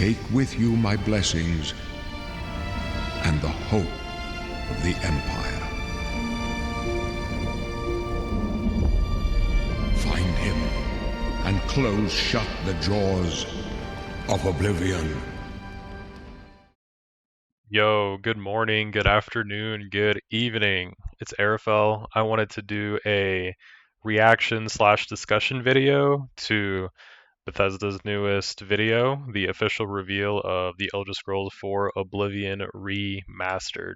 Take with you my blessings and the hope of the Empire. Find him and close shut the jaws of Oblivion. Yo, good morning, good afternoon, good evening. It's Araphel. I wanted to do a reaction/discussion video to Bethesda's newest video, the official reveal of the Elder Scrolls 4 Oblivion Remastered.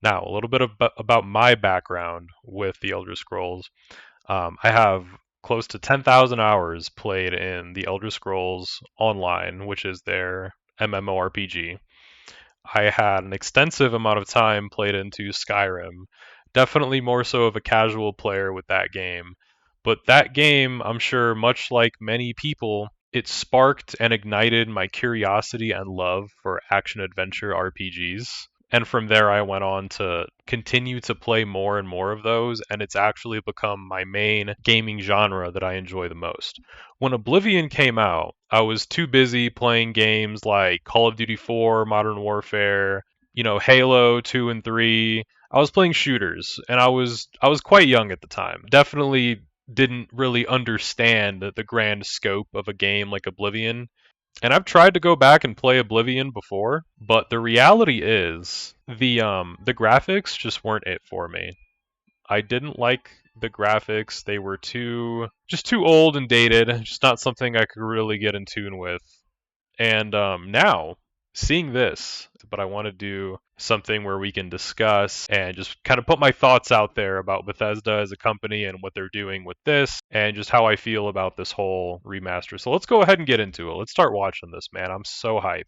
Now, a little bit about my background with the Elder Scrolls. I have close to 10,000 hours played in the Elder Scrolls Online, which is their MMORPG. I had an extensive amount of time played into Skyrim, definitely more so of a casual player with that game. But that game, I'm sure, much like many people, it sparked and ignited my curiosity and love for action-adventure RPGs. And from there, I went on to continue to play more and more of those, and it's actually become my main gaming genre that I enjoy the most. When Oblivion came out, I was too busy playing games like Call of Duty 4, Modern Warfare, Halo 2 and 3. I was playing shooters, and I was quite young at the time. Definitely didn't really understand the grand scope of a game like Oblivion. And I've tried to go back and play Oblivion before, but the reality is the graphics just weren't it for me. I didn't like the graphics. They were too old and dated, just not something I could really get in tune with. And now seeing this, but I want to do something where we can discuss and just kind of put my thoughts out there about Bethesda as a company and what they're doing with this and just how I feel about this whole remaster. So let's go ahead and get into it. Let's start watching this, man. I'm so hyped.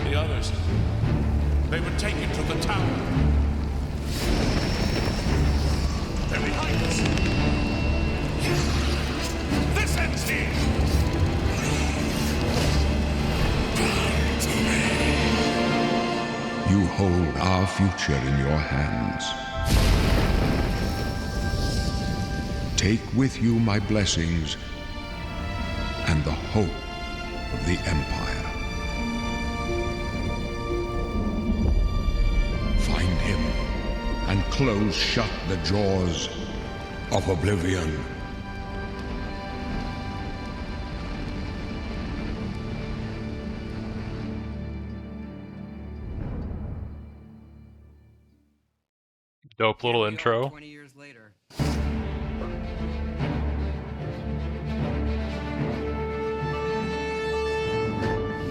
The others, they would take you to the tower. They're behind us. This ends here. You hold our future in your hands. Take with you my blessings and the hope of the Empire. Find him and close shut the jaws of Oblivion. Dope little intro. 20 years later.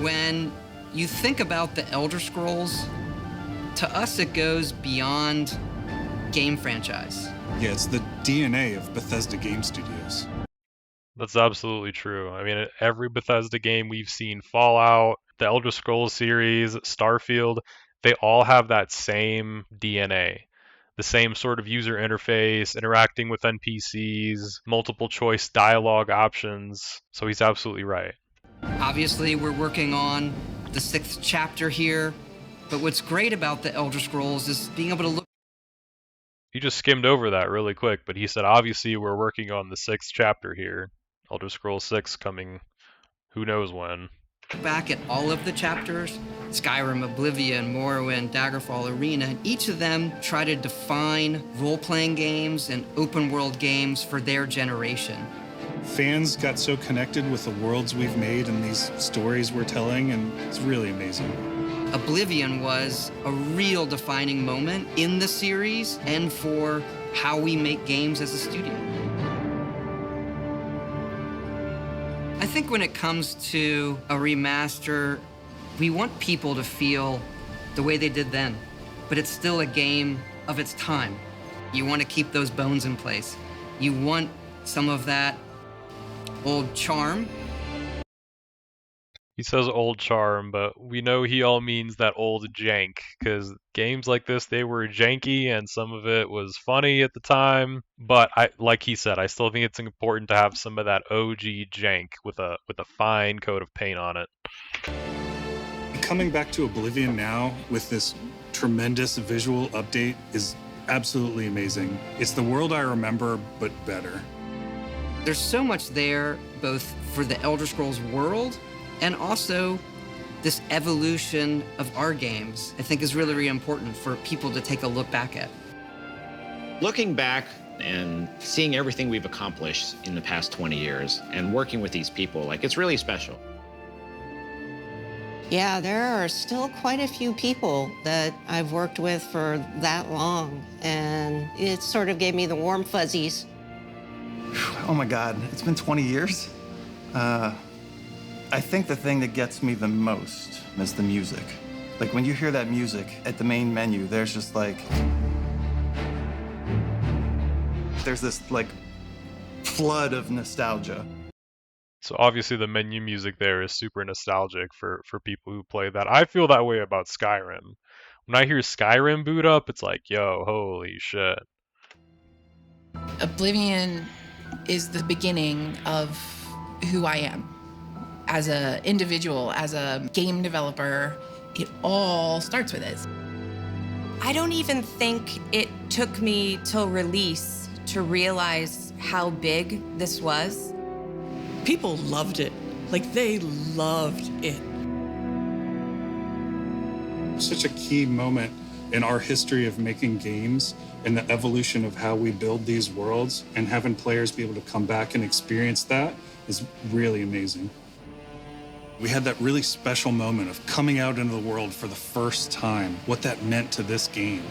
When you think about the Elder Scrolls, to us it goes beyond game franchise. Yeah, it's the DNA of Bethesda Game Studios. That's absolutely true. I mean, every Bethesda game we've seen, Fallout, the Elder Scrolls series, Starfield, they all have that same DNA. The same sort of user interface, interacting with NPCs, multiple choice dialogue options. So he's absolutely right. Obviously, we're working on the 6th chapter here, but what's great about the Elder Scrolls is being able to look He just skimmed over that really quick, but he said, obviously, we're working on the 6th chapter here. Elder Scrolls 6 coming who knows when. back at all of the chapters, Skyrim, Oblivion, Morrowind, Daggerfall, Arena, and each of them try to define role-playing games and open-world games for their generation. Fans got so connected with the worlds we've made and these stories we're telling, and it's really amazing. Oblivion was a real defining moment in the series and for how we make games as a studio. I think when it comes to a remaster, we want people to feel the way they did then, but it's still a game of its time. You want to keep those bones in place. You want some of that old charm. He says old charm, but we know he all means that old jank, because games like this, they were janky and some of it was funny at the time. But like he said, I still think it's important to have some of that OG jank with a fine coat of paint on it. coming back to Oblivion now with this tremendous visual update is absolutely amazing. It's the world I remember, but better. There's so much there, both for the Elder Scrolls world and also this evolution of our games, I think is really, really important for people to take a look back at. Looking back and seeing everything we've accomplished in the past 20 years and working with these people, like, it's really special. Yeah, there are still quite a few people that I've worked with for that long, and it sort of gave me the warm fuzzies. Oh my God, it's been 20 years? I think the thing that gets me the most is the music. Like, when you hear that music at the main menu, there's just like... there's this, like, flood of nostalgia. So obviously the menu music there is super nostalgic for people who play that. I feel that way about Skyrim. When I hear Skyrim boot up, it's like, yo, holy shit. Oblivion is the beginning of who I am. As an individual, as a game developer, it all starts with this. I don't even think it took me till release to realize how big this was. People loved it. Like, they loved it. Such a key moment in our history of making games and the evolution of how we build these worlds, and having players be able to come back and experience that is really amazing. We had that really special moment of coming out into the world for the first time, what that meant to this game.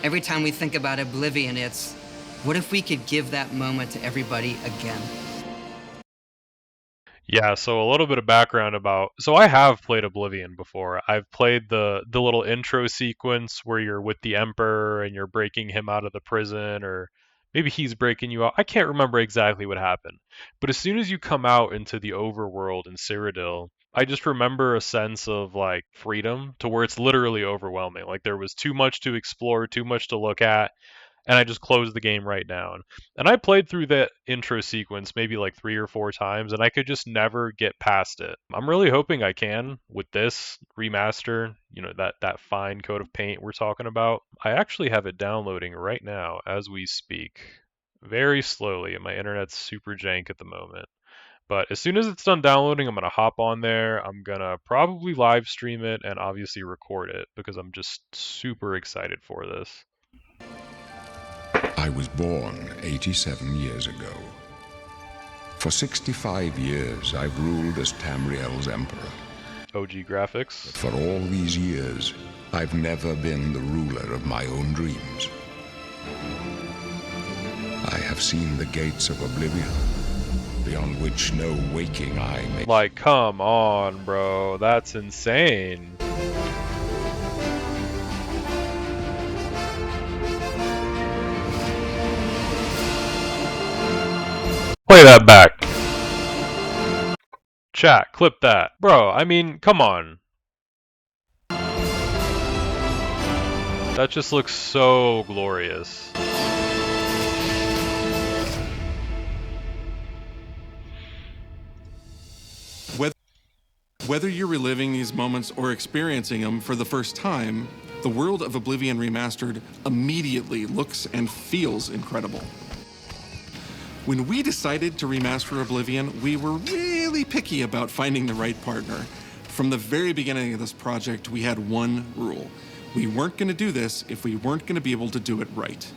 Every time we think about Oblivion, it's, what if we could give that moment to everybody again? Yeah, so a little bit of background about... So I have played Oblivion before. I've played the little intro sequence where you're with the Emperor and you're breaking him out of the prison, or maybe he's breaking you out. I can't remember exactly what happened. But as soon as you come out into the overworld in Cyrodiil, I just remember a sense of, like, freedom to where it's literally overwhelming. Like, there was too much to explore, too much to look at, and I just closed the game right down. And I played through that intro sequence maybe like 3 or 4 times, and I could just never get past it. I'm really hoping I can with this remaster, you know, that fine coat of paint we're talking about. I actually have it downloading right now as we speak, very slowly, and my internet's super jank at the moment. But as soon as it's done downloading, I'm going to hop on there. I'm going to probably live stream it and obviously record it because I'm just super excited for this. I was born 87 years ago. For 65 years, I've ruled as Tamriel's emperor. OG graphics. But for all these years, I've never been the ruler of my own dreams. I have seen the gates of Oblivion, beyond which no waking eye may... Like, come on, bro. That's insane. Play that back. Chat, clip that. Bro, I mean, come on. That just looks so glorious. Whether you're reliving these moments or experiencing them for the first time, the world of Oblivion Remastered immediately looks and feels incredible. When we decided to remaster Oblivion, we were really picky about finding the right partner. From the very beginning of this project, we had one rule. We weren't going to do this if we weren't going to be able to do it right.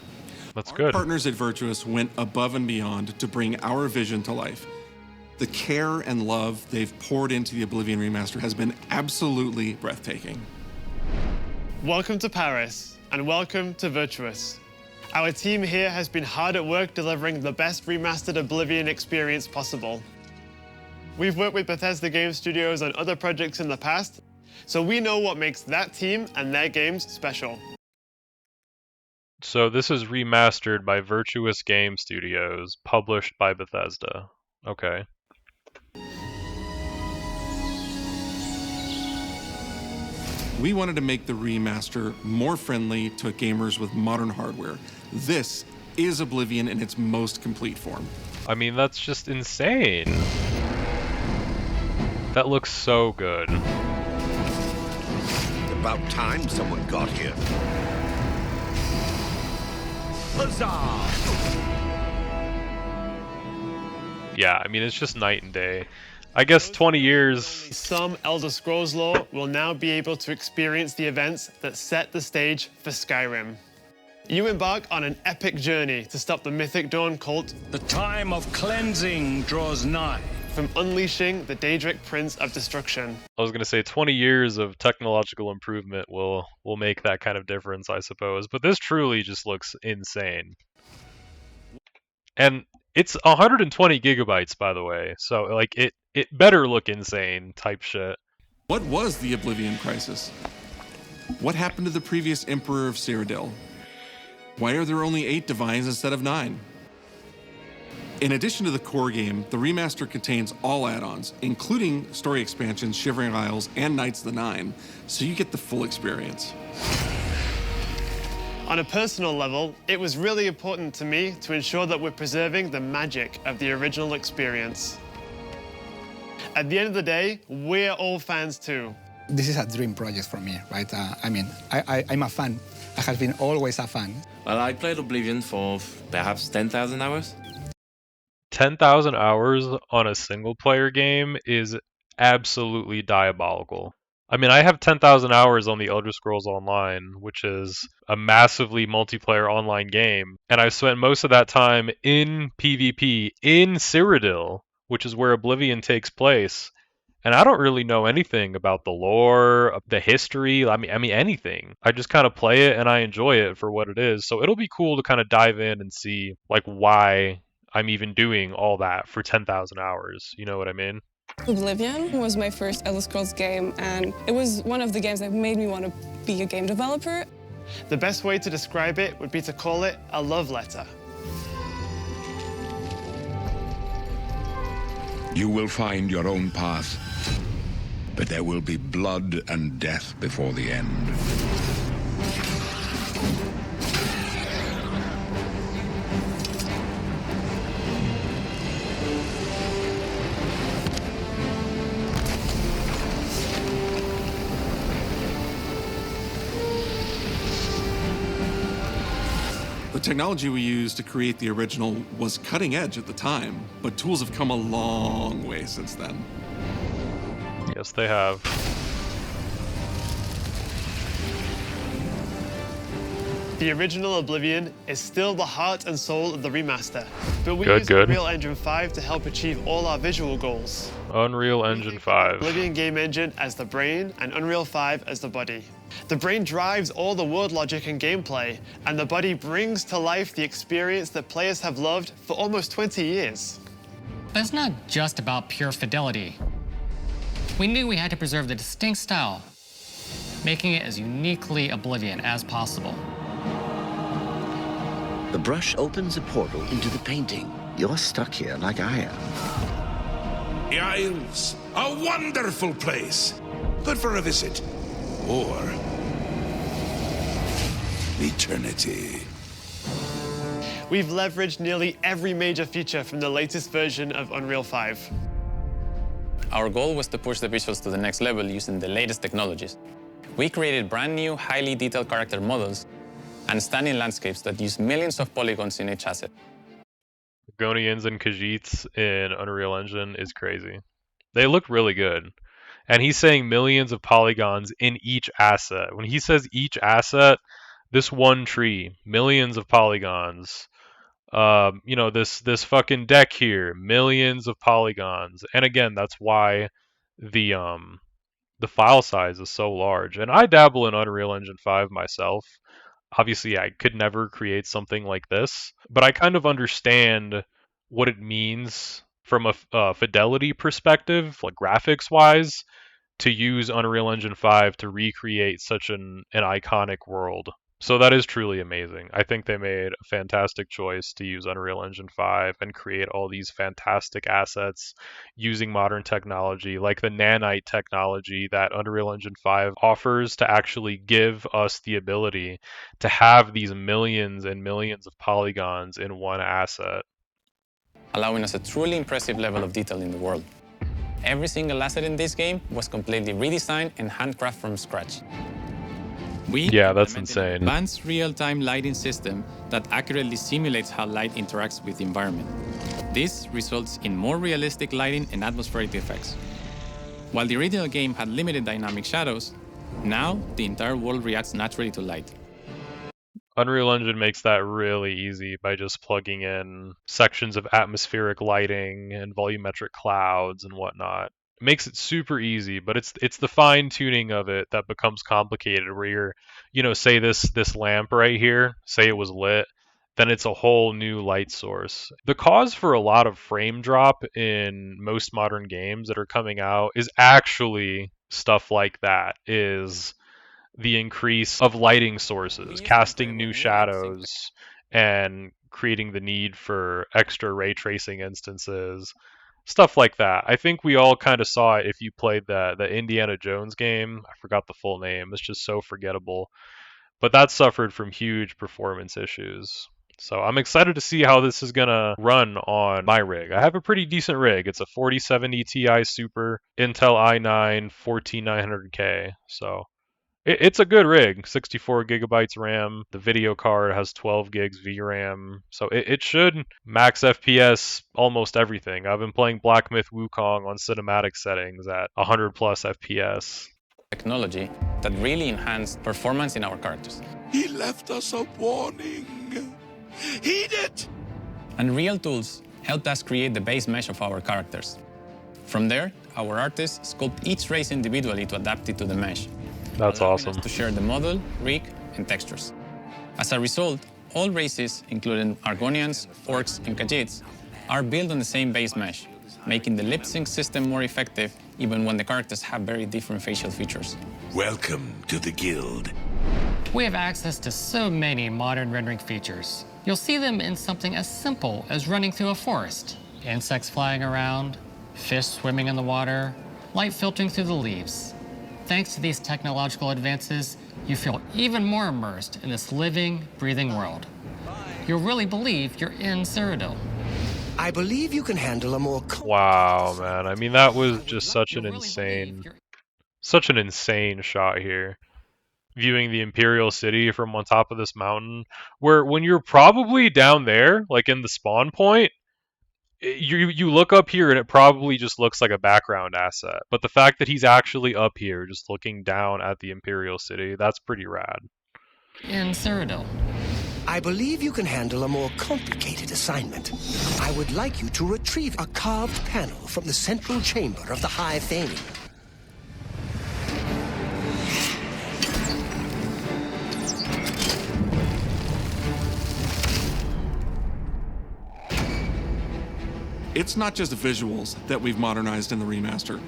That's good. Our partners at Virtuous went above and beyond to bring our vision to life. The care and love they've poured into the Oblivion Remaster has been absolutely breathtaking. Welcome to Paris, and welcome to Virtuous. Our team here has been hard at work delivering the best remastered Oblivion experience possible. We've worked with Bethesda Game Studios on other projects in the past, so we know what makes that team and their games special. So this is remastered by Virtuous Game Studios, published by Bethesda. Okay. We wanted to make the remaster more friendly to gamers with modern hardware. This is Oblivion in its most complete form. I mean, that's just insane. That looks so good. About time someone got here. Huzzah! Yeah, I mean, it's just night and day. I guess 20 years... Some Elder Scrolls lore will now be able to experience the events that set the stage for Skyrim. You embark on an epic journey to stop the Mythic Dawn cult. The time of cleansing draws nigh. From unleashing the Daedric Prince of Destruction. I was going to say 20 years of technological improvement will make that kind of difference, I suppose. But this truly just looks insane. And it's 120 gigabytes, by the way. So, like, it better look insane type shit. What was the Oblivion Crisis? What happened to the previous Emperor of Cyrodiil? Why are there only 8 divines instead of 9? In addition to the core game, the remaster contains all add-ons, including story expansions, Shivering Isles, and Knights of the Nine, so you get the full experience. On a personal level, it was really important to me to ensure that we're preserving the magic of the original experience. At the end of the day, we're all fans too. This is a dream project for me, right? I'm a fan. I have been always a fan. Well, I played Oblivion for perhaps 10,000 hours. 10,000 hours on a single-player game is absolutely diabolical. I mean, I have 10,000 hours on the Elder Scrolls Online, which is a massively multiplayer online game, and I've spent most of that time in PvP in Cyrodiil, which is where Oblivion takes place, and I don't really know anything about the lore, the history, I mean anything. I just kind of play it and I enjoy it for what it is, so it'll be cool to kind of dive in and see, like, why I'm even doing all that for 10,000 hours, you know what I mean? Oblivion was my first Elder Scrolls game, and it was one of the games that made me want to be a game developer. The best way to describe it would be to call it a love letter. You will find your own path, but there will be blood and death before the end. The technology we used to create the original was cutting edge at the time, but tools have come a long way since then. Yes, they have. The original Oblivion is still the heart and soul of the remaster, but we Good, use good. Unreal Engine 5 to help achieve all our visual goals. Unreal Engine 5. Oblivion game engine as the brain and Unreal 5 as the body. The brain drives all the world logic and gameplay, and the body brings to life the experience that players have loved for almost 20 years. But it's not just about pure fidelity. We knew we had to preserve the distinct style, making it as uniquely Oblivion as possible. The brush opens a portal into the painting. You're stuck here like I am. The Isles, a wonderful place. Good for a visit. Or eternity. We've leveraged nearly every major feature from the latest version of Unreal 5. Our goal was to push the visuals to the next level using the latest technologies. We created brand new, highly detailed character models and stunning landscapes that use millions of polygons in each asset. Gonians and Khajiits in Unreal Engine is crazy. They look really good. And he's saying millions of polygons in each asset. When he says each asset, this one tree, millions of polygons. You know, this fucking deck here, millions of polygons. And again, that's why the file size is so large. And I dabble in Unreal Engine 5 myself. Obviously, I could never create something like this, but I kind of understand what it means from a fidelity perspective, like graphics-wise, to use Unreal Engine 5 to recreate such an iconic world. So that is truly amazing. I think they made a fantastic choice to use Unreal Engine 5 and create all these fantastic assets using modern technology, like the nanite technology that Unreal Engine 5 offers to actually give us the ability to have these millions and millions of polygons in one asset, allowing us a truly impressive level of detail in the world. Every single asset in this game was completely redesigned and handcrafted from scratch. Yeah, that's insane. Advanced real-time lighting system that accurately simulates how light interacts with the environment. This results in more realistic lighting and atmospheric effects. While the original game had limited dynamic shadows, now the entire world reacts naturally to light. Unreal Engine makes that really easy by just plugging in sections of atmospheric lighting and volumetric clouds and whatnot. It makes it super easy, but it's the fine tuning of it that becomes complicated where you're, say this lamp right here, say it was lit, then it's a whole new light source. The cause for a lot of frame drop in most modern games that are coming out is actually stuff like that, is the increase of lighting sources, casting new shadows, and creating the need for extra ray tracing instances, stuff like that. I think we all kind of saw it if you played the Indiana Jones game. I forgot the full name. It's just so forgettable. But that suffered from huge performance issues. So I'm excited to see how this is going to run on my rig. I have a pretty decent rig. It's a 4070 Ti Super Intel i9 14900K. So it's a good rig, 64 gigabytes RAM. The video card has 12 gigs VRAM, so it should max FPS almost everything. I've been playing Black Myth Wukong on cinematic settings at 100 plus FPS. Technology that really enhanced performance in our characters. He left us a warning. Heed it! Unreal tools helped us create the base mesh of our characters. From there, our artists sculpt each race individually to adapt it to the mesh. That's awesome. To share the model, rig, and textures. As a result, all races, including Argonians, Orcs, and Khajiits, are built on the same base mesh, making the lip sync system more effective even when the characters have very different facial features. Welcome to the guild. We have access to so many modern rendering features. You'll see them in something as simple as running through a forest. Insects flying around, fish swimming in the water, light filtering through the leaves. Thanks to these technological advances, you feel even more immersed in this living, breathing world. You'll really believe you're in Cyrodiil. I believe you can handle a more... Wow, man. I mean, that was just such an insane shot here. Viewing the Imperial City from on top of this mountain, where when you're probably down there, like in the spawn point, you look up here and it probably just looks like a background asset. But the fact that he's actually up here, just looking down at the Imperial City, that's pretty rad. In Cyrodiil. I believe you can handle a more complicated assignment. I would like you to retrieve a carved panel from the central chamber of the High Thane. It's not just visuals that we've modernized in the remaster.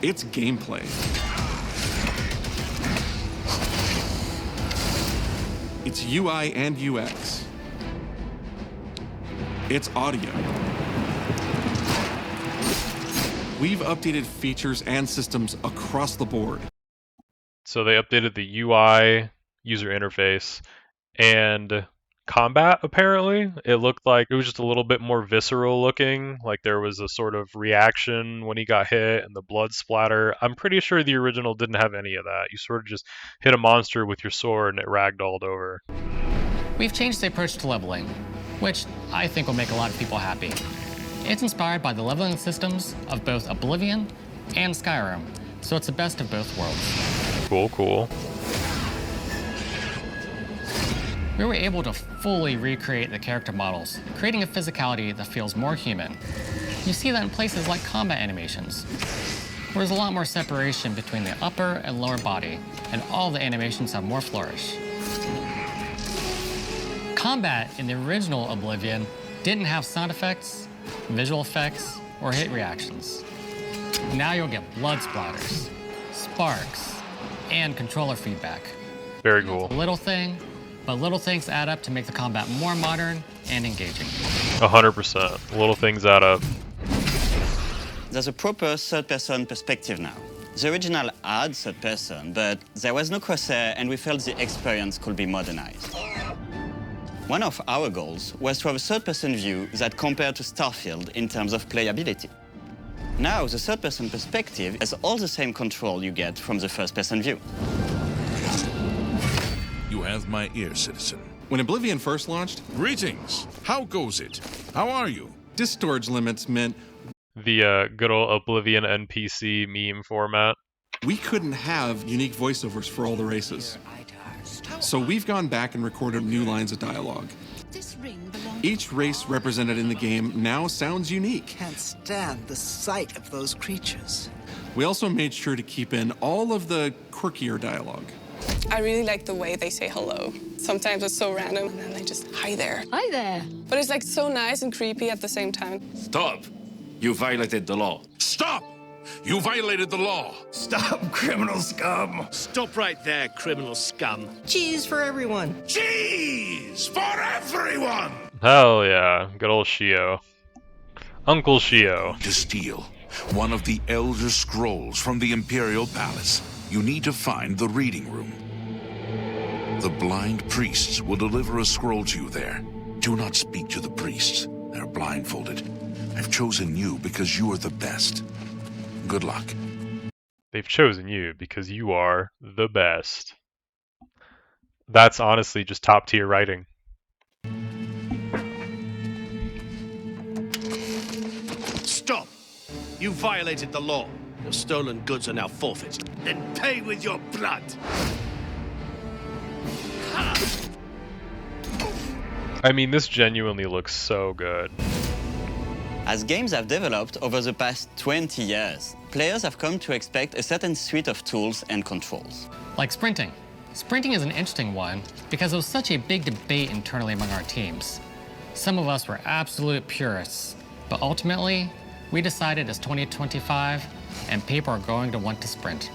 It's gameplay. It's UI and UX. It's audio. We've updated features and systems across the board. So they updated the UI user interface and combat, apparently. It looked like it was just a little bit more visceral looking, like there was a sort of reaction when he got hit and the blood splatter. I'm pretty sure the original didn't have any of that. You sort of just hit a monster with your sword and it ragdolled over. We've changed the approach to leveling, which I think will make a lot of people happy. It's inspired by the leveling systems of both Oblivion and Skyrim, so it's the best of both worlds. Cool. We were able to fully recreate the character models, creating a physicality that feels more human. You see that in places like combat animations, where there's a lot more separation between the upper and lower body, and all the animations have more flourish. Combat in the original Oblivion didn't have sound effects, visual effects, or hit reactions. Now you'll get blood splatters, sparks, and controller feedback. Very cool. It's a little thing, but little things add up to make the combat more modern and engaging. 100%. Little things add up. There's a proper third-person perspective now. The original had third-person, but there was no crosshair, and we felt the experience could be modernized. One of our goals was to have a third-person view that compared to Starfield in terms of playability. Now, the third-person perspective has all the same control you get from the first-person view. You have my ear, citizen. When Oblivion first launched, Greetings. How goes it? How are you? disk storage limits meant The good old Oblivion NPC meme format. we couldn't have unique voiceovers for all the races. So we've gone back and recorded new lines of dialogue. Each race represented in the game now sounds unique. Can't stand the sight of those creatures. We also made sure to keep in all of the quirkier dialogue. I really like the way they say hello. Sometimes it's so random, and then they just, hi there. Hi there. But it's like so nice and creepy at the same time. Stop! You violated the law. Stop! You violated the law. Stop, criminal scum! Stop right there, criminal scum. Cheese for everyone. Cheese for everyone! Hell yeah, good old Shio. Uncle Shio. To steal one of the Elder Scrolls from the Imperial Palace, you need to find the reading room. The blind priests will deliver a scroll to you there. Do not speak to the priests. They're blindfolded. I've chosen you because you are the best. Good luck. They've chosen you because you are the best. That's honestly just top tier writing. Stop! You violated the law. Your stolen goods are now forfeit. Then pay with your blood! I mean, this genuinely looks so good. As games have developed over the past 20 years, players have come to expect a certain suite of tools and controls. Like sprinting. Sprinting is an interesting one because it was such a big debate internally among our teams. Some of us were absolute purists, but ultimately, we decided it's 2025 and people are going to want to sprint.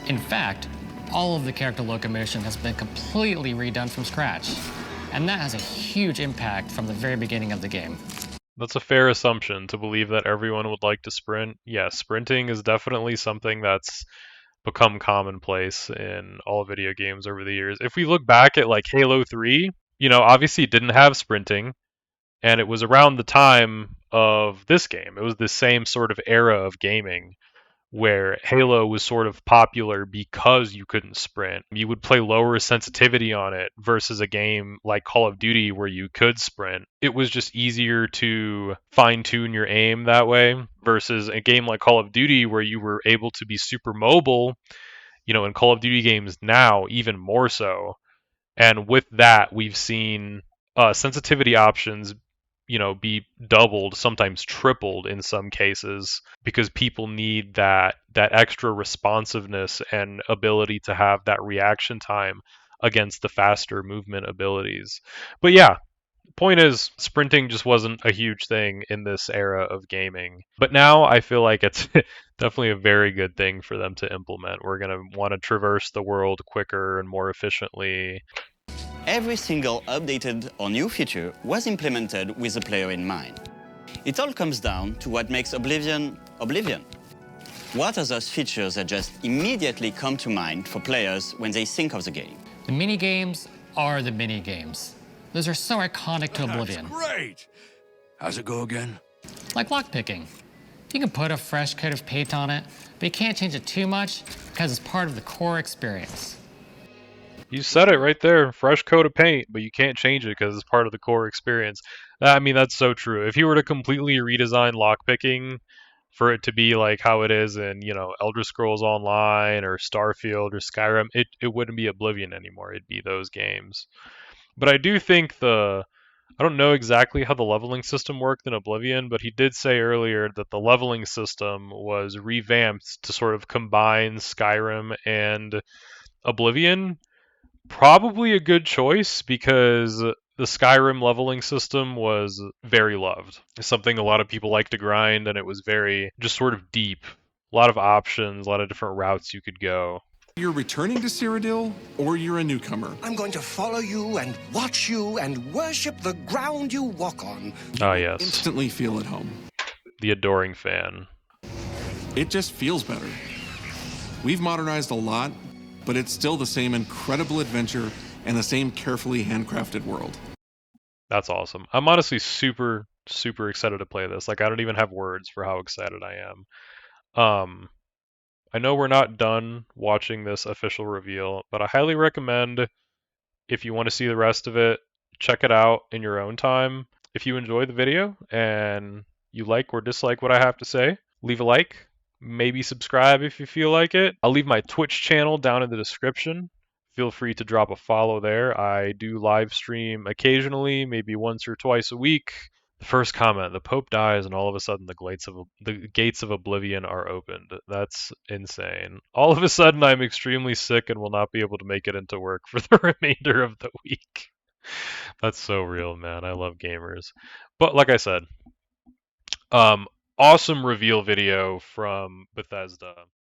In fact, all of the character locomotion has been completely redone from scratch, and that has a huge impact from the very beginning of the game. That's a fair assumption to believe that everyone would like to sprint. Yes, sprinting is definitely something that's become commonplace in all video games over the years. If we look back at like Halo 3, obviously it didn't have sprinting, and it was around the time of this game. It was the same sort of era of gaming where Halo was sort of popular because you couldn't sprint. You would play lower sensitivity on it versus a game like Call of Duty where you could sprint. It was just easier to fine-tune your aim that way versus a game like Call of Duty where you were able to be super mobile, in Call of Duty games now, even more so. And with that, we've seen sensitivity options be doubled, sometimes tripled in some cases, because people need that extra responsiveness and ability to have that reaction time against the faster movement abilities. But yeah, point is, sprinting just wasn't a huge thing in this era of gaming. But now I feel like it's definitely a very good thing for them to implement. We're going to want to traverse the world quicker and more efficiently. Every single updated or new feature was implemented with the player in mind. It all comes down to what makes Oblivion, Oblivion. What are those features that just immediately come to mind for players when they think of the game? The mini-games are the mini-games. Those are so iconic to Oblivion. Great! How's it go again? Like lockpicking. You can put a fresh coat of paint on it, but you can't change it too much because it's part of the core experience. You said it right there, fresh coat of paint, but you can't change it because it's part of the core experience. I mean, that's so true. If you were to completely redesign lockpicking for it to be like how it is in, Elder Scrolls Online or Starfield or Skyrim, it wouldn't be Oblivion anymore. It'd be those games. But I do think I don't know exactly how the leveling system worked in Oblivion, but he did say earlier that the leveling system was revamped to sort of combine Skyrim and Oblivion. Probably a good choice because the Skyrim leveling system was very loved. It's something a lot of people like to grind, and it was very just sort of deep. A lot of options, a lot of different routes you could go. You're returning to Cyrodiil, or you're a newcomer. I'm going to follow you and watch you and worship the ground you walk on. Ah, yes. Instantly feel at home. The adoring fan. It just feels better. We've modernized a lot, but it's still the same incredible adventure and the same carefully handcrafted world. That's awesome. I'm honestly super, super excited to play this. Like, I don't even have words for how excited I am. I know we're not done watching this official reveal, but I highly recommend, If you want to see the rest of it, check it out in your own time. If you enjoy the video and you like or dislike what I have to say, leave a like, maybe subscribe if you feel like it. I'll leave my Twitch channel down in the description. Feel free to drop a follow there. I do live stream occasionally, maybe once or twice a week. The first comment, the Pope dies and all of a sudden the gates of Oblivion are opened. That's insane. All of a sudden I'm extremely sick and will not be able to make it into work for the remainder of the week. That's so real, man. I love gamers. But like I said, awesome reveal video from Bethesda.